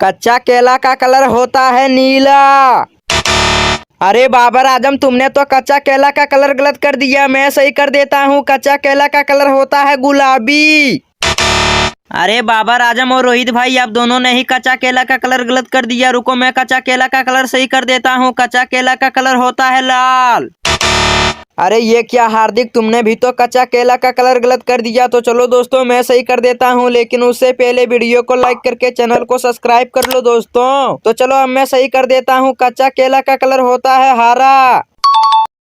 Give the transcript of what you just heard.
कच्चा केला का कलर होता है नीला। अरे बाबर आजम, तुमने तो कच्चा केला का कलर गलत कर दिया। मैं सही कर देता हूँ, कच्चा केला का कलर होता है गुलाबी। अरे बाबर आजम और रोहित भाई, आप दोनों ने ही कच्चा केला का कलर गलत कर दिया। रुको, मैं कच्चा केला का कलर सही कर देता हूँ। कच्चा केला का कलर होता है लाल। अरे ये क्या हार्दिक, तुमने भी तो कच्चा केला का कलर गलत कर दिया। तो चलो दोस्तों, मैं सही कर देता हूँ, लेकिन उससे पहले वीडियो को लाइक करके चैनल को सब्सक्राइब कर लो दोस्तों। तो चलो अब मैं सही कर देता हूँ, कच्चा केला का कलर होता है हरा।